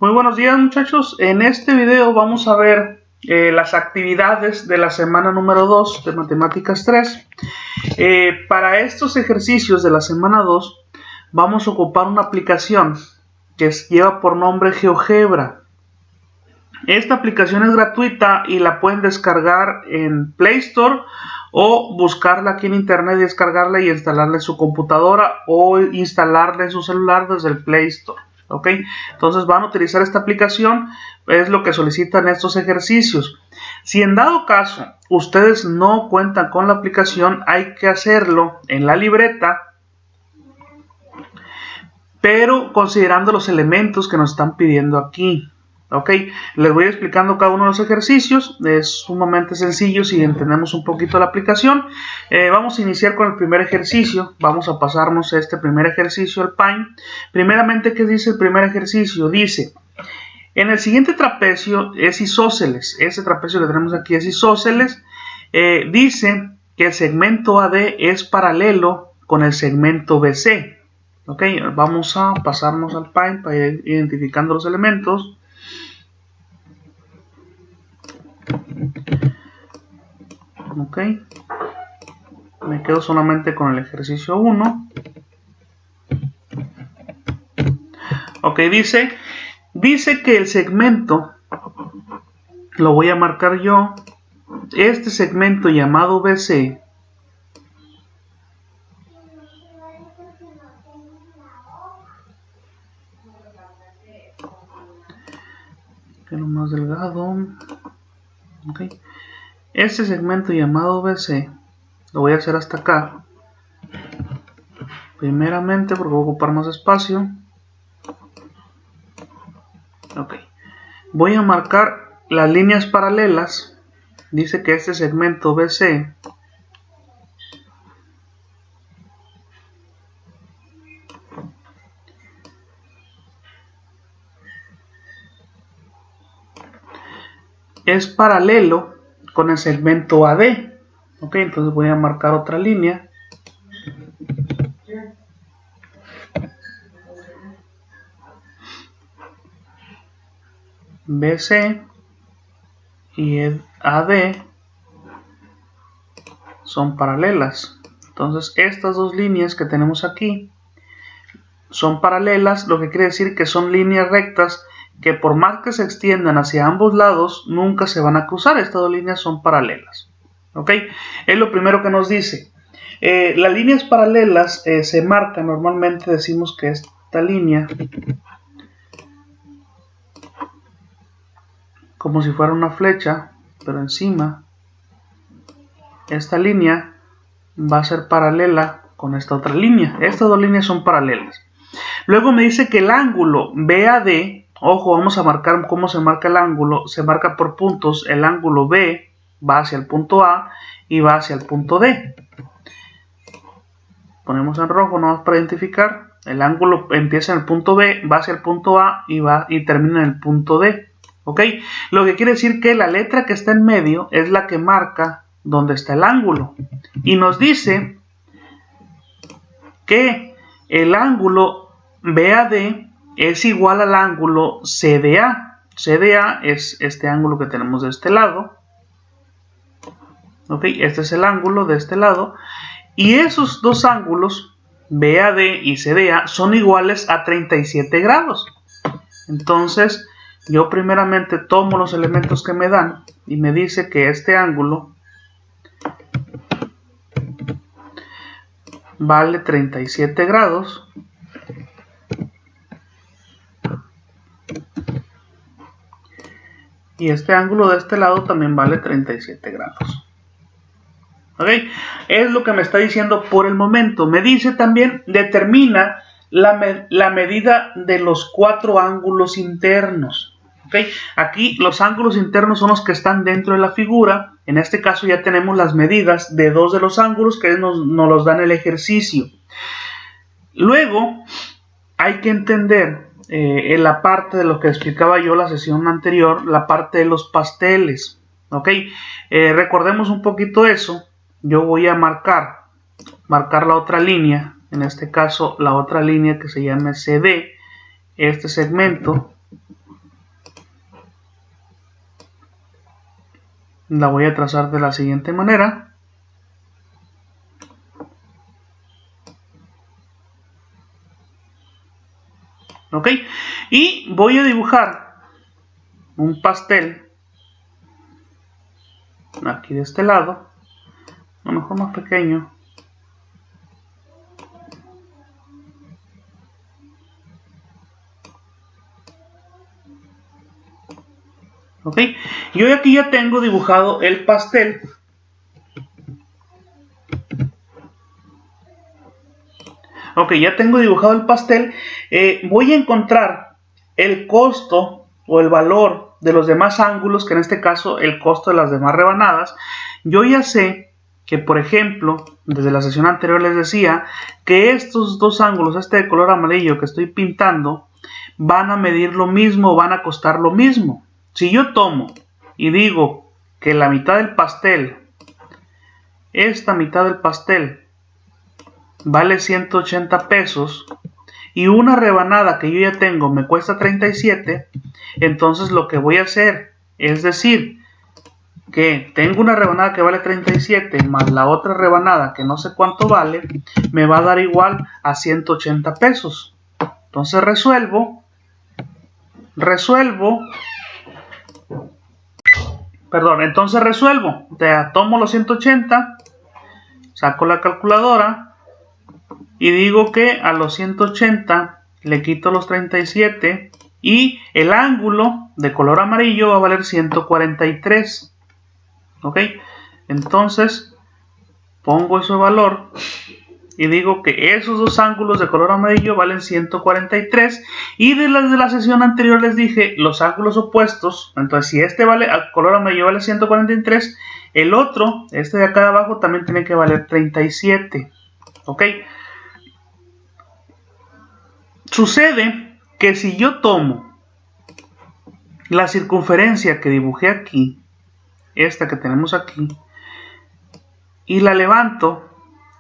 Muy buenos días, muchachos. En este video vamos a ver las actividades de la semana número 2 de Matemáticas 3. Para estos ejercicios de la semana 2 vamos a ocupar una aplicación que lleva por nombre GeoGebra. Esta aplicación es gratuita y la pueden descargar en Play Store o buscarla aquí en internet y descargarla y instalarla en su computadora o instalarla en su celular desde el Play Store. ¿Ok? Entonces van a utilizar esta aplicación, es lo que solicitan estos ejercicios. Si en dado caso ustedes no cuentan con la aplicación, hay que hacerlo en la libreta, pero considerando los elementos que nos están pidiendo aquí. Ok, les voy explicando cada uno de los ejercicios, es sumamente sencillo si entendemos un poquito la aplicación. Vamos a iniciar con el primer ejercicio, vamos a pasarnos este primer ejercicio al Paint. Primeramente, ¿qué dice el primer ejercicio? Dice, en el siguiente trapecio es isósceles, este trapecio que tenemos aquí es isósceles, dice que el segmento AD es paralelo con el segmento BC. Ok, vamos a pasarnos al Paint para ir identificando los elementos. Ok, me quedo solamente con el ejercicio 1. Ok, dice que el segmento, lo voy a marcar yo, este segmento llamado BC, que es lo más delgado. Ok, este segmento llamado BC, lo voy a hacer hasta acá, primeramente porque voy a ocupar más espacio. Ok, voy a marcar las líneas paralelas. Dice que este segmento BC es paralelo con el segmento AD. Ok, entonces voy a marcar otra línea. BC y el AD son paralelas. Entonces estas dos líneas que tenemos aquí son paralelas, lo que quiere decir que son líneas rectas que por más que se extiendan hacia ambos lados nunca se van a cruzar. Estas dos líneas son paralelas. ¿Ok? Es lo primero que nos dice. Las líneas paralelas se marcan, normalmente decimos que esta línea, como si fuera una flecha, pero encima esta línea va a ser paralela con esta otra línea. Estas dos líneas son paralelas. Luego me dice que el ángulo BAD, ojo, vamos a marcar cómo se marca el ángulo, se marca por puntos. El ángulo B va hacia el punto A y va hacia el punto D. Ponemos en rojo nomás para identificar. El ángulo empieza en el punto B, va hacia el punto A y termina en el punto D. ¿Ok? Lo que quiere decir que la letra que está en medio es la que marca donde está el ángulo. Y nos dice que el ángulo BAD es igual al ángulo CDA. CDA es este ángulo que tenemos de este lado. Ok, este es el ángulo de este lado. Y esos dos ángulos, BAD y CDA, son iguales a 37 grados. Entonces, yo primeramente tomo los elementos que me dan y me dice que este ángulo vale 37 grados. Y este ángulo de este lado también vale 37 grados. ¿Ok? Es lo que me está diciendo por el momento. Me dice también, determina la medida de los cuatro ángulos internos. ¿Ok? Aquí los ángulos internos son los que están dentro de la figura. En este caso ya tenemos las medidas de dos de los ángulos que nos los dan el ejercicio. Luego hay que entender en la parte de lo que explicaba yo la sesión anterior, la parte de los pasteles. ¿Ok? Recordemos un poquito eso. Yo voy a marcar la otra línea, en este caso la otra línea que se llama CD, este segmento la voy a trazar de la siguiente manera. Ok, y voy a dibujar un pastel aquí de este lado, a lo mejor más pequeño. Ok, yo aquí ya tengo dibujado el pastel. Ok, ya tengo dibujado el pastel. Voy a encontrar el costo o el valor de los demás ángulos, que en este caso el costo de las demás rebanadas. Yo ya sé que, por ejemplo, desde la sesión anterior les decía que estos dos ángulos, este de color amarillo que estoy pintando, van a medir lo mismo, van a costar lo mismo. Si yo tomo y digo que la mitad del pastel, esta mitad del pastel, vale 180 pesos y una rebanada que yo ya tengo me cuesta 37, entonces lo que voy a hacer es decir que tengo una rebanada que vale 37 más la otra rebanada que no sé cuánto vale, me va a dar igual a 180 pesos. Entonces resuelvo, tomo los 180, saco la calculadora y digo que a los 180 le quito los 37 y el ángulo de color amarillo va a valer 143. Ok, entonces pongo ese valor y digo que esos dos ángulos de color amarillo valen 143 y de la sesión anterior les dije los ángulos opuestos. Entonces si este vale, al color amarillo vale 143, el otro, este de acá de abajo, también tiene que valer 37. Ok, sucede que si yo tomo la circunferencia que dibujé aquí, esta que tenemos aquí, y la levanto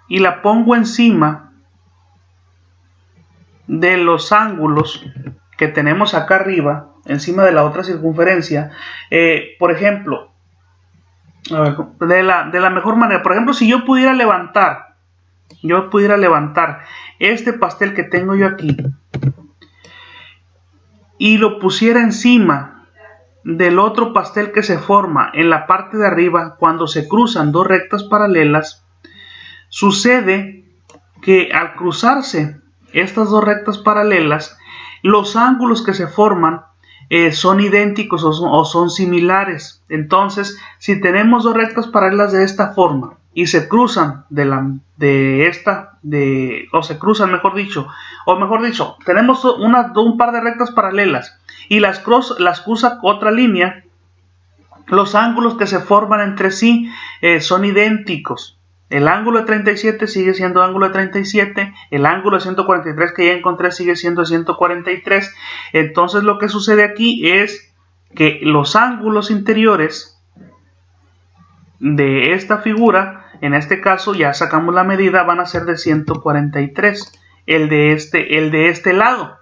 y la pongo encima de los ángulos que tenemos acá arriba, encima de la otra circunferencia, por ejemplo, a ver, de la mejor manera, por ejemplo, si yo pudiera levantar este pastel que tengo yo aquí y lo pusiera encima del otro pastel que se forma en la parte de arriba cuando se cruzan dos rectas paralelas, sucede que al cruzarse estas dos rectas paralelas, los ángulos que se forman son idénticos o son similares. Entonces, si tenemos dos rectas paralelas de esta forma y se cruzan tenemos un par de rectas paralelas y las cruza otra línea, los ángulos que se forman entre sí son idénticos. El ángulo de 37 sigue siendo ángulo de 37, el ángulo de 143 que ya encontré sigue siendo 143. Entonces lo que sucede aquí es que los ángulos interiores de esta figura, en este caso ya sacamos la medida, van a ser de 143, el de este lado.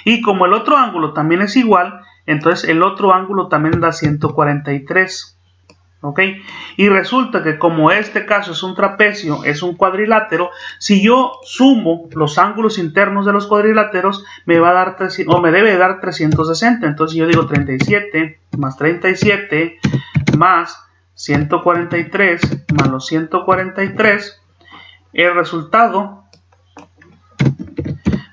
Y como el otro ángulo también es igual, entonces el otro ángulo también da 143. ¿Ok? Y resulta que como este caso es un trapecio, es un cuadrilátero, si yo sumo los ángulos internos de los cuadriláteros, me va a dar me debe dar 360. Entonces yo digo 37 más 37 más 143 más los 143, el resultado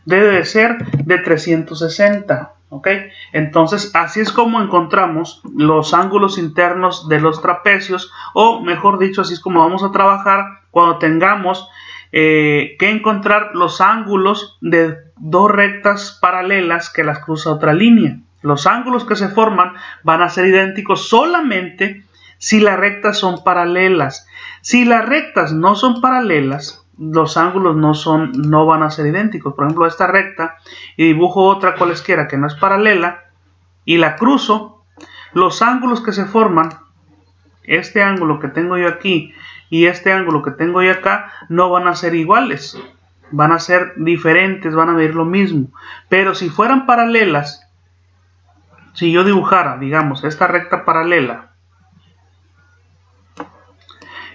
debe de ser de 360. ¿Ok? Entonces así es como encontramos los ángulos internos de los trapecios, o mejor dicho, así es como vamos a trabajar cuando tengamos que encontrar los ángulos de dos rectas paralelas que las cruza otra línea. Los ángulos que se forman van a ser idénticos solamente si las rectas son paralelas. Si las rectas no son paralelas, los ángulos no van a ser idénticos. Por ejemplo, esta recta y dibujo otra cualesquiera que no es paralela y la cruzo, los ángulos que se forman, este ángulo que tengo yo aquí y este ángulo que tengo yo acá, no van a ser iguales, van a ser diferentes, van a medir lo mismo. Pero si fueran paralelas, si yo dibujara, digamos, esta recta paralela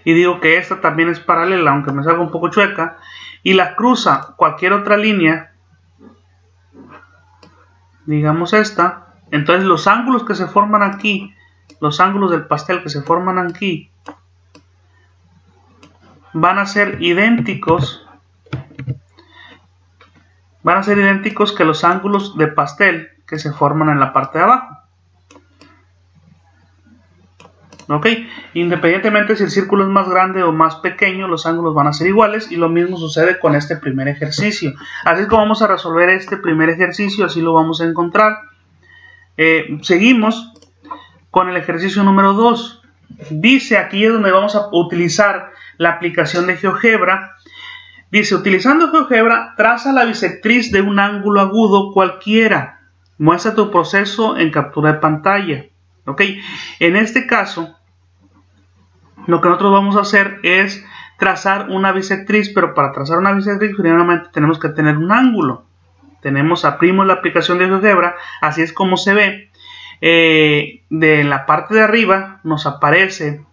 y digo que esta también es paralela, aunque me salga un poco chueca, y la cruza cualquier otra línea, digamos esta, entonces los ángulos que se forman aquí, los ángulos del pastel que se forman aquí, van a ser idénticos que los ángulos de pastel que se forman en la parte de abajo. ¿Ok? Independientemente si el círculo es más grande o más pequeño, los ángulos van a ser iguales, y lo mismo sucede con este primer ejercicio. Así es como vamos a resolver este primer ejercicio, así lo vamos a encontrar. Seguimos con el ejercicio número 2. Dice, aquí es donde vamos a utilizar la aplicación de GeoGebra. Dice, utilizando GeoGebra, traza la bisectriz de un ángulo agudo cualquiera. Muestra tu proceso en captura de pantalla. ¿Ok? En este caso, lo que nosotros vamos a hacer es trazar una bisectriz, pero para trazar una bisectriz, generalmente tenemos que tener un ángulo. Abrimos la aplicación de GeoGebra, así es como se ve. De la parte de arriba nos aparece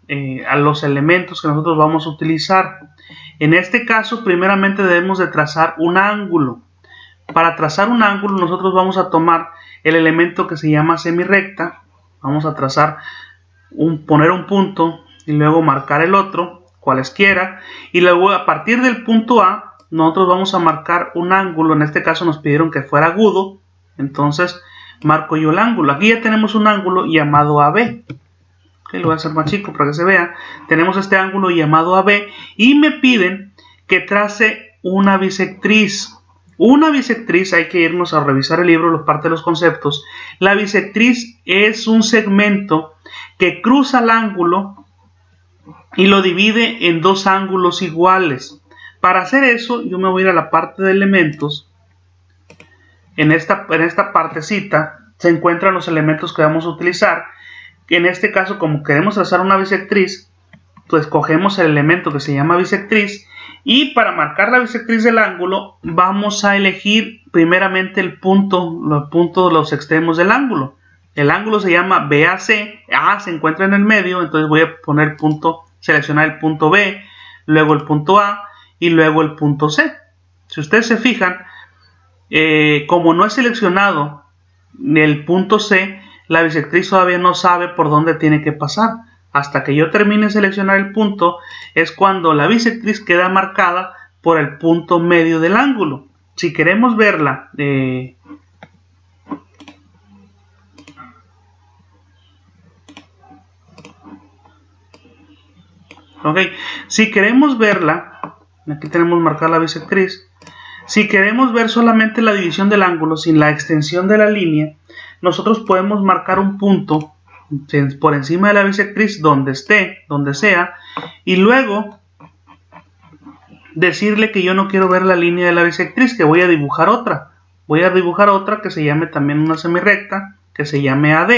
a los elementos que nosotros vamos a utilizar. En este caso, primeramente debemos de trazar un ángulo. Para trazar un ángulo, nosotros vamos a tomar el elemento que se llama semirrecta. Vamos a trazar, poner un punto y luego marcar el otro, cualesquiera, y luego a partir del punto A, nosotros vamos a marcar un ángulo. En este caso nos pidieron que fuera agudo, entonces marco yo el ángulo. Aquí ya tenemos un ángulo llamado AB. Okay, lo voy a hacer más chico para que se vea. Tenemos este ángulo llamado AB y me piden que trace una bisectriz. Una bisectriz, hay que irnos a revisar el libro, los partes de los conceptos. La bisectriz es un segmento que cruza el ángulo y lo divide en dos ángulos iguales. Para hacer eso, yo me voy a ir a la parte de elementos. En esta partecita se encuentran los elementos que vamos a utilizar. En este caso, como queremos trazar una bisectriz, pues cogemos el elemento que se llama bisectriz, y para marcar la bisectriz del ángulo vamos a elegir primeramente los puntos de los extremos del ángulo. El ángulo se llama BAC, A se encuentra en el medio, entonces voy a seleccionar el punto B, luego el punto A y luego el punto C. Si ustedes se fijan, como no he seleccionado el punto C, la bisectriz todavía no sabe por dónde tiene que pasar. Hasta que yo termine de seleccionar el punto es cuando la bisectriz queda marcada por el punto medio del ángulo. Si queremos verla, si queremos verla, aquí tenemos marcada la bisectriz. Si queremos ver solamente la división del ángulo sin la extensión de la línea, nosotros podemos marcar un punto por encima de la bisectriz donde sea, y luego decirle que yo no quiero ver la línea de la bisectriz, que voy a dibujar otra. Voy a dibujar otra que se llame también una semirrecta, que se llame AD.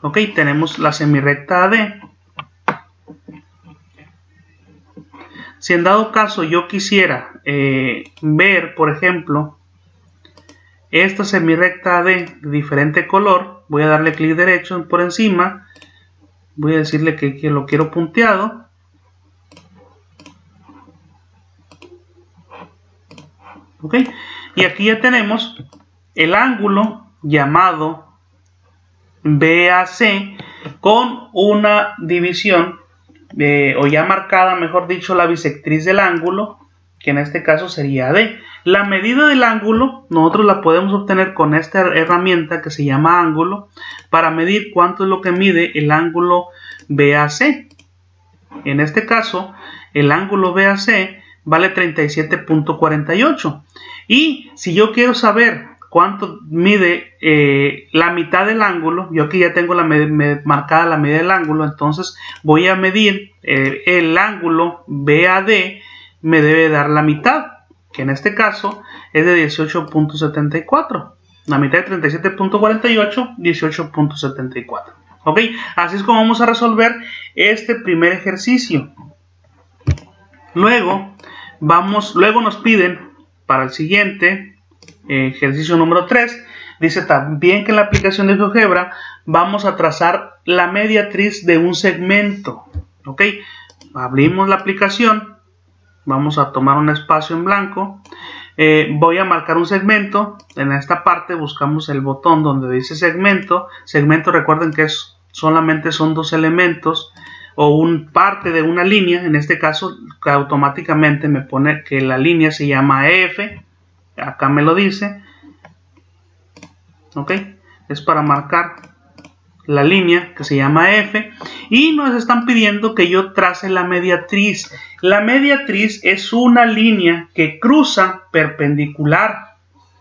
Ok, tenemos la semirrecta AD. Si en dado caso yo quisiera ver, por ejemplo, esta semirrecta AD de diferente color, voy a darle clic derecho por encima, voy a decirle que lo quiero punteado. Ok, y aquí ya tenemos el ángulo llamado BAC con una división, o ya marcada, mejor dicho, la bisectriz del ángulo, que en este caso sería AD. La medida del ángulo nosotros la podemos obtener con esta herramienta que se llama ángulo, para medir cuánto es lo que mide el ángulo BAC. En este caso, el ángulo BAC vale 37.48. Y si yo quiero saber cuánto mide la mitad del ángulo, yo aquí ya tengo marcada la medida del ángulo, entonces voy a medir el ángulo BAD, me debe dar la mitad, que en este caso es de 18.74. La mitad de 37.48, 18.74. ¿Ok? Así es como vamos a resolver este primer ejercicio. Luego nos piden para el siguiente ejercicio número 3. Dice también que en la aplicación de GeoGebra vamos a trazar la mediatriz de un segmento. ¿Ok? Abrimos la aplicación, vamos a tomar un espacio en blanco, voy a marcar un segmento. En esta parte buscamos el botón donde dice segmento. Segmento, recuerden que solamente son dos elementos o parte de una línea. En este caso que automáticamente me pone que la línea se llama EF, acá me lo dice. Ok, es para marcar la línea que se llama F, y nos están pidiendo que yo trace la mediatriz. La mediatriz es una línea que cruza perpendicular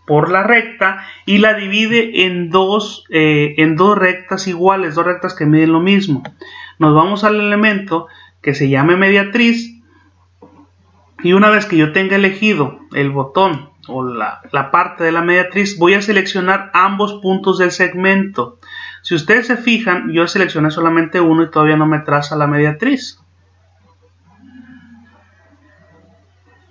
por la recta y la divide en dos rectas iguales, dos rectas que miden lo mismo. Nos vamos al elemento que se llame mediatriz, y una vez que yo tenga elegido el botón o la parte de la mediatriz, voy a seleccionar ambos puntos del segmento. Si ustedes se fijan, yo seleccioné solamente uno y todavía no me traza la mediatriz.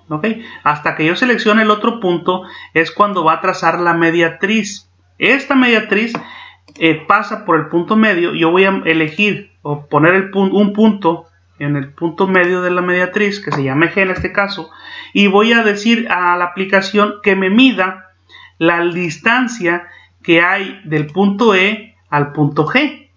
¿Ok? Hasta que yo seleccione el otro punto es cuando va a trazar la mediatriz. Esta mediatriz pasa por el punto medio. Yo voy a elegir o poner un punto en el punto medio de la mediatriz, que se llama G en este caso, y voy a decir a la aplicación que me mida la distancia que hay del punto E al punto G,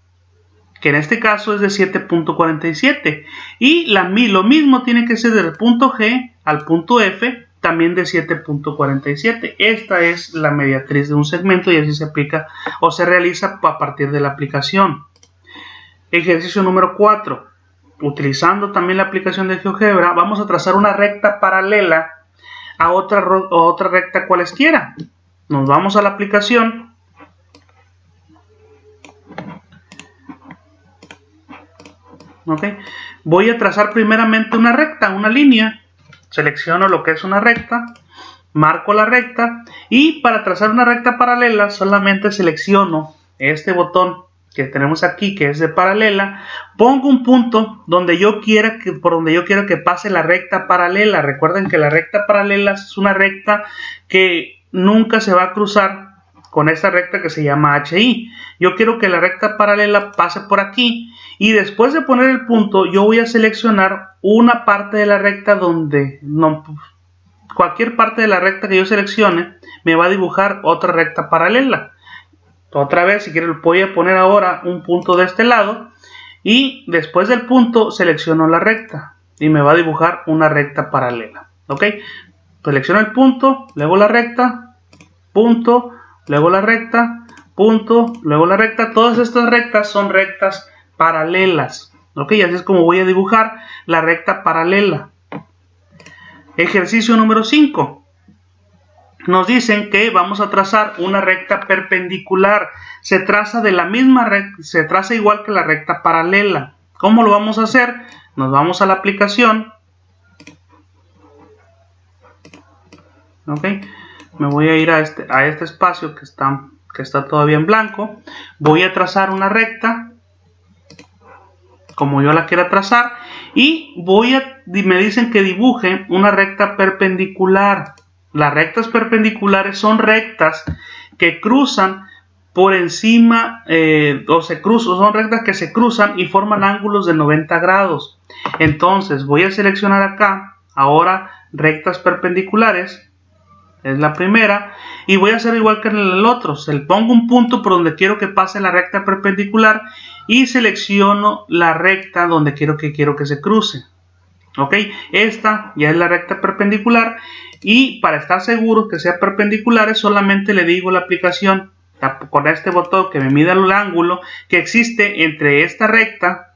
que en este caso es de 7.47, y lo mismo tiene que ser del punto G al punto F, también de 7.47. Esta es la mediatriz de un segmento y así se aplica o se realiza a partir de la aplicación. Ejercicio número 4. Utilizando también la aplicación de GeoGebra, vamos a trazar una recta paralela a otra recta cualesquiera. Nos vamos a la aplicación. Okay. Voy a trazar primeramente una recta, una línea. Selecciono lo que es una recta, marco la recta, y para trazar una recta paralela solamente selecciono este botón que tenemos aquí, que es de paralela, pongo un punto donde yo quiera por donde yo quiero que pase la recta paralela. Recuerden que la recta paralela es una recta que nunca se va a cruzar con esta recta que se llama HI. Yo quiero que la recta paralela pase por aquí, y después de poner el punto yo voy a seleccionar una parte de la recta donde cualquier parte de la recta que yo seleccione me va a dibujar otra recta paralela. Otra vez, si quiero, voy a poner ahora un punto de este lado, y después del punto selecciono la recta y me va a dibujar una recta paralela. Ok, selecciono el punto, luego la recta, punto, luego la recta, punto, luego la recta. Todas estas rectas son rectas paralelas. Ok, así es como voy a dibujar la recta paralela. Ejercicio número 5. Nos dicen que vamos a trazar una recta perpendicular. Se traza de la misma recta, se traza igual que la recta paralela. ¿Cómo lo vamos a hacer? Nos vamos a la aplicación. Ok, me voy a ir a este espacio que está todavía en blanco. Voy a trazar una recta como yo la quiera trazar, y me dicen que dibuje una recta perpendicular. Las rectas perpendiculares son rectas que cruzan por encima son rectas que se cruzan y forman ángulos de 90 grados. Entonces voy a seleccionar acá ahora rectas perpendiculares, es la primera, y voy a hacer igual que en el otro. Pongo un punto por donde quiero que pase la recta perpendicular y selecciono la recta donde quiero que se cruce. Ok, esta ya es la recta perpendicular, y para estar seguro que sea perpendicular solamente le digo a la aplicación con este botón que me mida el ángulo que existe entre esta recta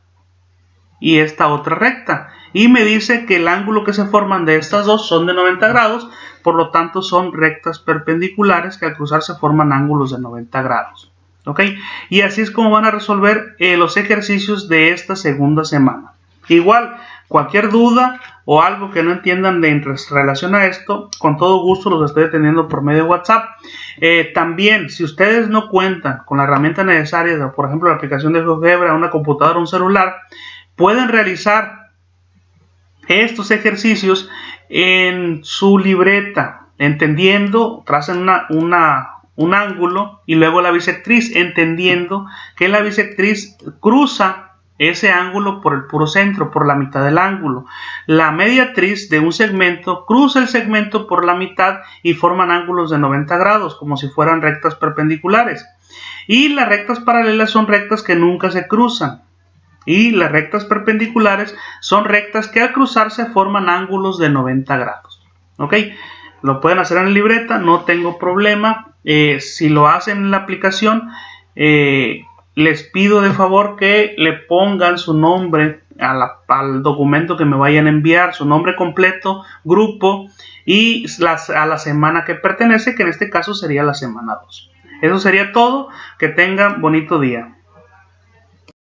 y esta otra recta, y me dice que el ángulo que se forman de estas dos son de 90 grados, por lo tanto son rectas perpendiculares que al cruzarse forman ángulos de 90 grados. Ok, y así es como van a resolver los ejercicios de esta segunda semana. Igual, cualquier duda o algo que no entiendan en relación a esto, con todo gusto los estoy atendiendo por medio de WhatsApp. También, si ustedes no cuentan con la herramienta necesaria, por ejemplo la aplicación de GeoGebra, una computadora o un celular, pueden realizar estos ejercicios en su libreta, entendiendo, tracen un ángulo y luego la bisectriz, entendiendo que la bisectriz cruza ese ángulo por el puro centro, por la mitad del ángulo. La mediatriz de un segmento cruza el segmento por la mitad y forman ángulos de 90 grados, como si fueran rectas perpendiculares. Y las rectas paralelas son rectas que nunca se cruzan. Y las rectas perpendiculares son rectas que al cruzarse forman ángulos de 90 grados. ¿Ok? Lo pueden hacer en la libreta, no tengo problema. Si lo hacen en la aplicación, les pido de favor que le pongan su nombre al documento que me vayan a enviar, su nombre completo, grupo y a la semana que pertenece, que en este caso sería la semana 2. Eso sería todo. Que tengan bonito día.